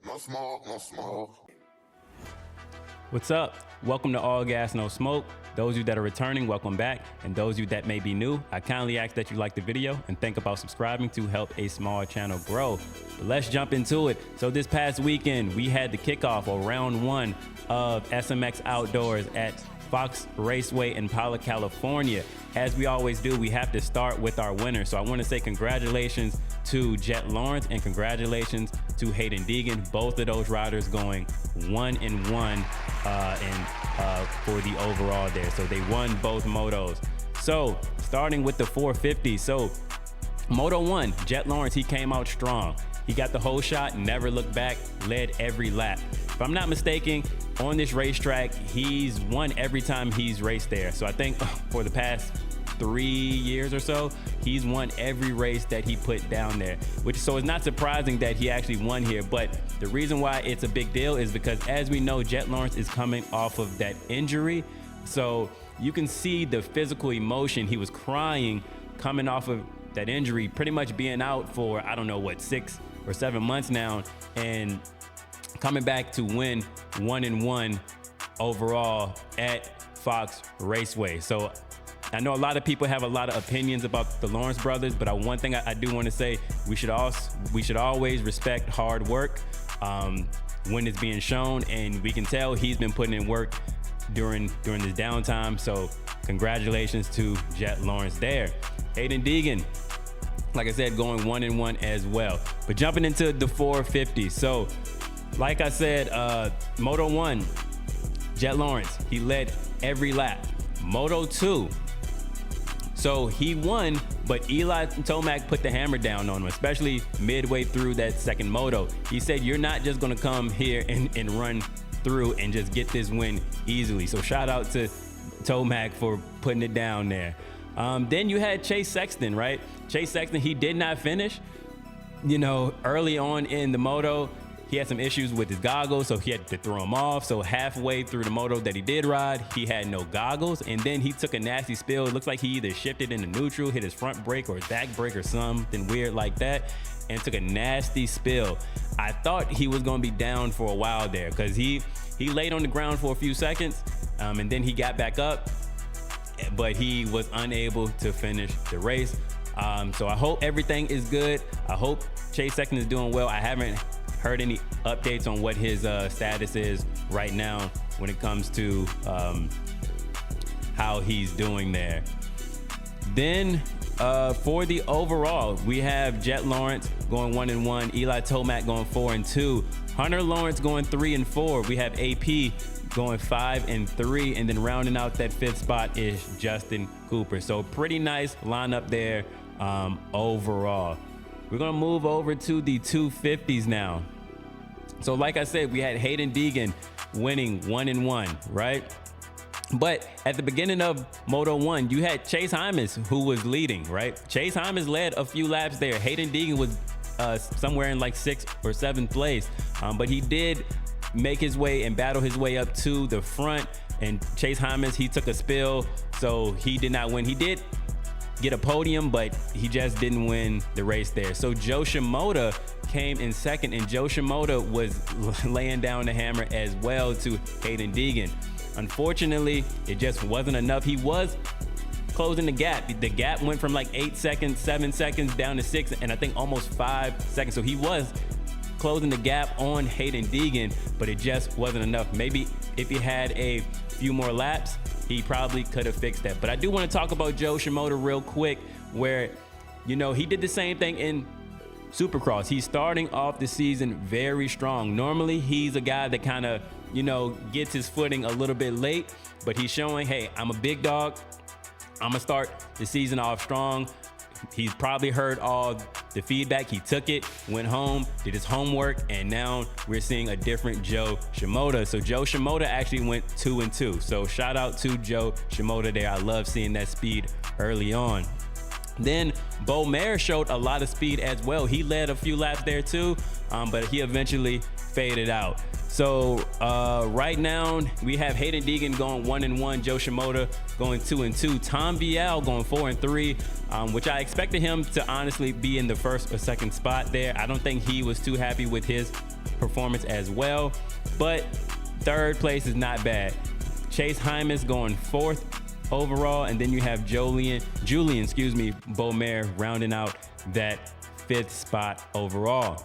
No smoke, no smoke. What's up? Welcome to All Gas, No Smoke. Those of you that are returning, welcome back. And those of you that may be new, I kindly ask that you like the video and think about subscribing to help a small channel grow. But let's jump into it. So this past weekend, we had the kickoff or round one of SMX Outdoors at Fox Raceway in Pala, California. As we always do, we have to start with our winner. So I want to say congratulations to Jett and congratulations to Hayden Deegan. Both of those riders going 1-1 for the overall there. So they won both motos. So starting with the 450. So Moto 1, Jett Lawrence, he came out strong. He got the whole shot, never looked back, led every lap. If I'm not mistaken, on this racetrack, he's won every time he's raced there. So I think for the past 3 years or so, he's won every race that he put down there, so it's not surprising that he actually won here. But the reason why it's a big deal is because, as we know, Jett Lawrence is coming off of that injury. So you can see the physical emotion. He was crying coming off of that injury, pretty much being out for, I don't know what, 6 or 7 months now, and coming back to win 1-1 overall at Fox Raceway. So I know a lot of people have a lot of opinions about the Lawrence brothers, but one thing I do want to say, we should always respect hard work when it's being shown, and we can tell he's been putting in work during this downtime. So congratulations to Jett Lawrence there. Hayden Deegan, like I said, going 1-1 as well. But jumping into the 450. So like I said, Moto 1, Jett Lawrence, he led every lap. Moto 2, so he won, but Eli Tomac put the hammer down on him, especially midway through that second moto. He said, you're not just gonna come here and run through and just get this win easily. So shout out to Tomac for putting it down there. Then you had Chase Sexton, right? Chase Sexton, he did not finish. You know, early on in the moto, he had some issues with his goggles, so he had to throw them off. So halfway through the moto that he did ride, he had no goggles, and then he took a nasty spill. It looks like he either shifted into neutral, hit his front brake or his back brake or something weird like that, and took a nasty spill. I thought he was gonna be down for a while there, because he laid on the ground for a few seconds, and then he got back up, but he was unable to finish the race. So I hope everything is good. I hope Chase Sexton is doing well. I haven't heard any updates on what his status is right now when it comes to how he's doing there. Then for the overall, we have Jett Lawrence going 1-1, Eli Tomac going 4-2, Hunter Lawrence going 3-4. We have AP going 5-3, and then rounding out that 5th spot is Justin Cooper. So pretty nice lineup there overall. We're gonna move over to the 250s now. So like I said, we had Hayden Deegan winning 1-1, right? But at the beginning of Moto 1, you had Chase Hymas who was leading, right? Chase Hymas led a few laps there. Hayden Deegan was somewhere in like 6th or 7th place, but he did make his way and battle his way up to the front. And Chase Hymas, he took a spill, so he did not win. He did get a podium, but he just didn't win the race there. So Joe Shimoda came in second, and Joe Shimoda was laying down the hammer as well to Hayden Deegan. Unfortunately, it just wasn't enough. He was closing the gap. The gap went from like 8 seconds, 7 seconds down to 6, and I think almost 5 seconds. So he was closing the gap on Hayden Deegan, but it just wasn't enough. Maybe if he had a few more laps, he probably could have fixed that. But I do want to talk about Joe Shimoda real quick, where, you know, he did the same thing in Supercross. He's starting off the season very strong. Normally, he's a guy that kind of, you know, gets his footing a little bit late, but he's showing, hey, I'm a big dog. I'm gonna start the season off strong. He's probably heard all the feedback. He took it, went home, did his homework, and now we're seeing a different Joe Shimoda. So Joe Shimoda actually went 2-2. So shout out to Joe Shimoda there. I love seeing that speed early on. Then Bo Mayer showed a lot of speed as well. He led a few laps there too, but he eventually faded out. So right now we have Hayden Deegan going 1-1, Joe Shimoda going 2-2, Tom Vial going 4-3, which I expected him to honestly be in the first or second spot there. I don't think he was too happy with his performance as well. But third place is not bad. Chase Hymas going fourth overall, and then you have Julian Beaumer rounding out that fifth spot overall.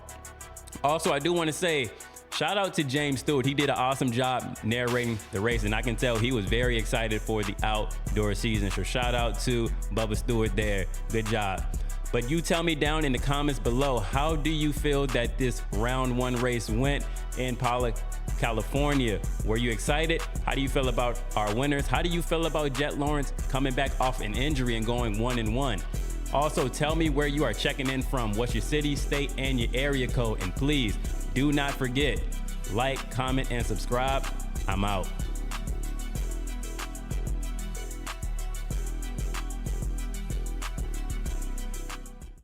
Also, I do want to say, shout out to James Stewart. He did an awesome job narrating the race, and I can tell he was very excited for the outdoor season. So shout out to Bubba Stewart there. Good job. But you tell me down in the comments below, how do you feel that this round one race went in Pollock, California? Were you excited? How do you feel about our winners? How do you feel about Jett Lawrence coming back off an injury and going 1-1? Also, tell me where you are checking in from. What's your city, state, and your area code? And please do not forget, like, comment, and subscribe. I'm out.